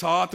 7